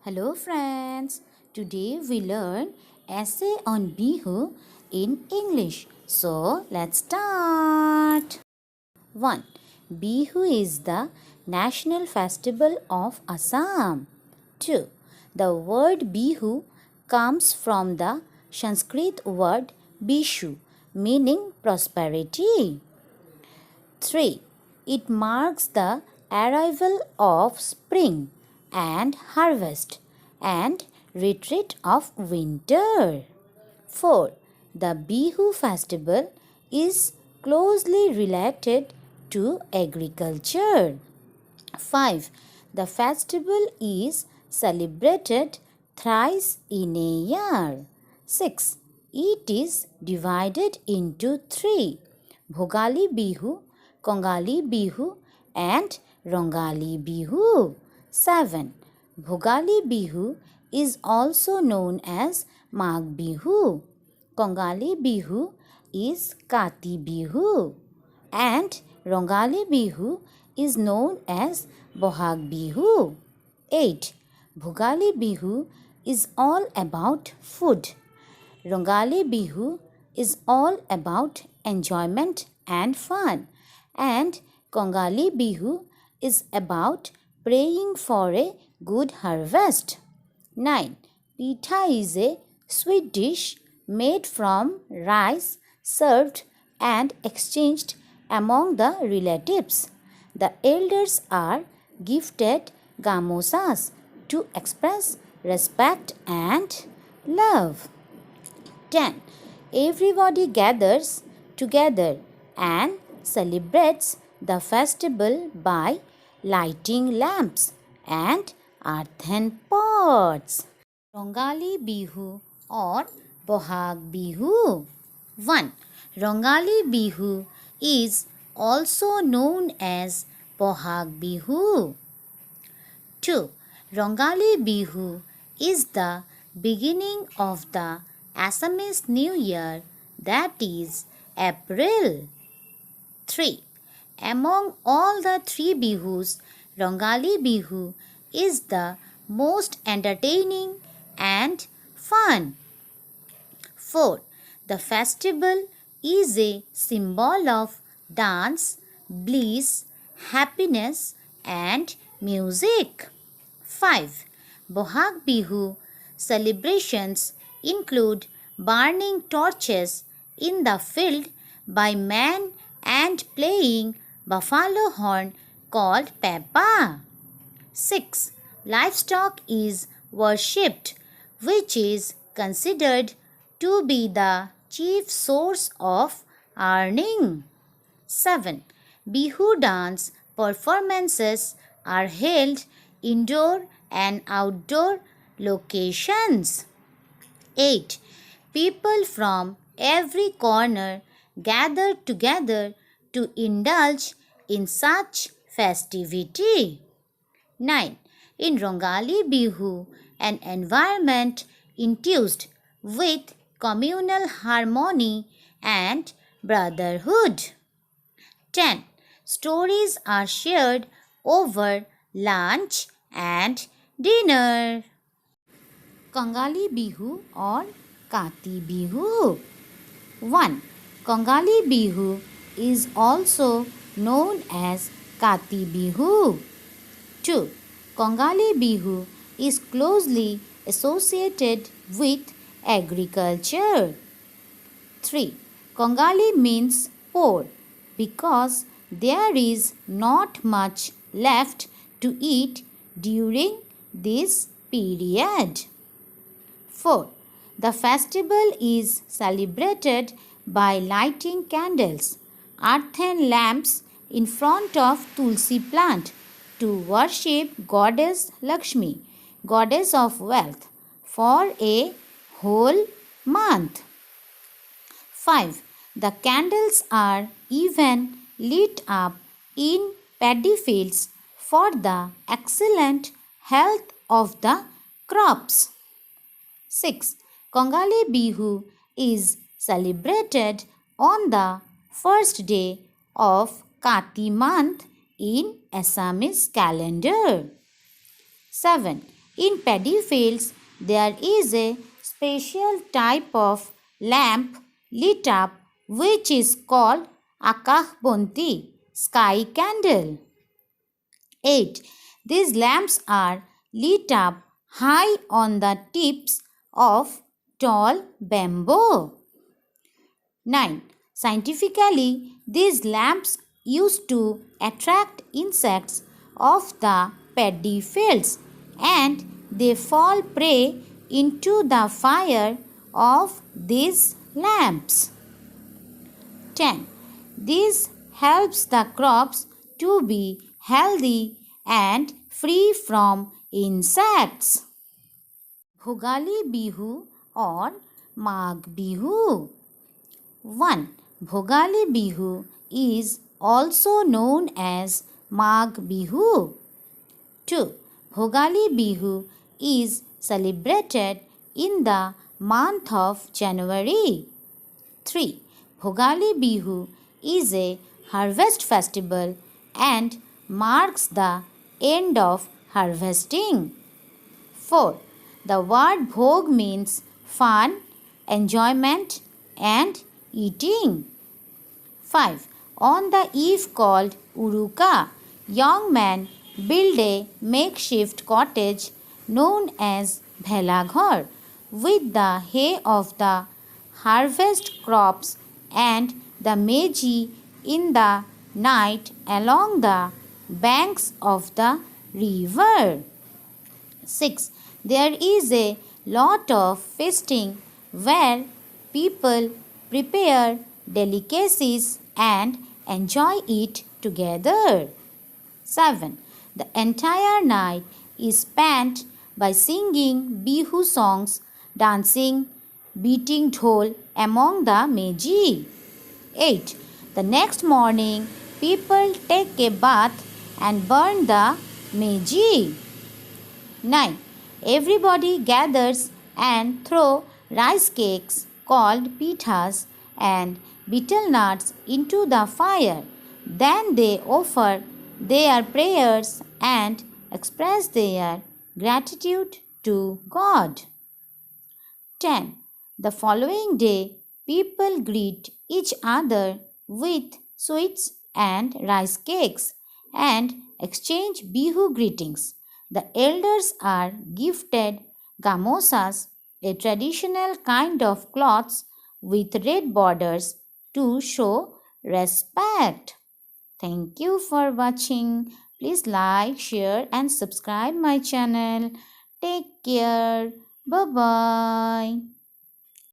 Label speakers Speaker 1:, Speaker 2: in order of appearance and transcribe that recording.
Speaker 1: Hello friends, today we learn essay on Bihu in English. So let's start. 1. Bihu is the national festival of Assam. 2. The word Bihu comes from the Sanskrit word Bishu meaning prosperity. 3. It marks the arrival of spring and harvest and retreat of winter. 4. The Bihu festival is closely related to agriculture. 5. The festival is celebrated thrice in a year. 6. It is divided into 3. Bhogali Bihu, Kongali Bihu and Rongali Bihu. 7. Bhogali Bihu is also known as Magh Bihu. Kongali Bihu is Kati Bihu. And Rongali Bihu is known as Bohag Bihu. 8. Bhogali Bihu is all about food. Rongali Bihu is all about enjoyment and fun. And Kongali Bihu is about praying for a good harvest. 9. Pitha is a sweet dish made from rice served and exchanged among the relatives. The elders are gifted gamosas to express respect and love. 10. Everybody gathers together and celebrates the festival by lighting lamps and earthen pots. Rongali Bihu or Bohag Bihu. 1. Rongali Bihu is also known as Bohag Bihu. 2. Rongali Bihu is the beginning of the Assamese New Year, that is April. 3. Among all the 3 Bihus, Rongali Bihu is the most entertaining and fun. 4. The festival is a symbol of dance, bliss, happiness and music. 5. Bohag Bihu celebrations include burning torches in the field by men and playing buffalo horn called Peppa. 6. Livestock is worshipped, which is considered to be the chief source of earning. 7. Bihu dance performances are held indoor and outdoor locations. 8. People from every corner gather together to indulge in such festivity. 9. In Rongali Bihu, an environment enthused with communal harmony and brotherhood. 10. Stories are shared over lunch and dinner. Kongali Bihu or Kati Bihu. 1. Kongali Bihu is also known as Kati Bihu. 2. Kongali Bihu is closely associated with agriculture. 3. Kongali means poor because there is not much left to eat during this period. 4. The festival is celebrated by lighting candles, earthen lamps in front of Tulsi plant to worship Goddess Lakshmi, Goddess of wealth, for a whole month. 5. The candles are even lit up in paddy fields for the excellent health of the crops. 6. Kongali Bihu is celebrated on the first day of Kati month in Assamese calendar. 7. In paddy fields, there is a special type of lamp lit up which is called akashbanti, sky candle. 8. These lamps are lit up high on the tips of tall bamboo. 9. Scientifically, these lamps used to attract insects of the paddy fields and they fall prey into the fire of these lamps. 10. This helps the crops to be healthy and free from insects. Bhogali Bihu or Magh Bihu. 1. Bhogali Bihu is also known as Magh Bihu. 2. Bhogali Bihu is celebrated in the month of January. 3. Bhogali Bihu is a harvest festival and marks the end of harvesting. 4. The word bhog means fun, enjoyment and eating. 5. On the eve called Uruka, young men build a makeshift cottage known as Bhelaghar with the hay of the harvest crops and the meji in the night along the banks of the river. 6. There is a lot of feasting where people prepare delicacies and enjoy it together. 7. The entire night is spent by singing Bihu songs, dancing, beating dhol among the meji. 8. The next morning, people take a bath and burn the meji. 9. Everybody gathers and throw rice cakes called pithas and betel nuts into the fire. Then they offer their prayers and express their gratitude to God. 10. The following day, people greet each other with sweets and rice cakes and exchange Bihu greetings. The elders are gifted gamosas, a traditional kind of cloths with red borders to show respect. Thank you for watching. Please like, share and subscribe my channel. Take care. Bye-bye.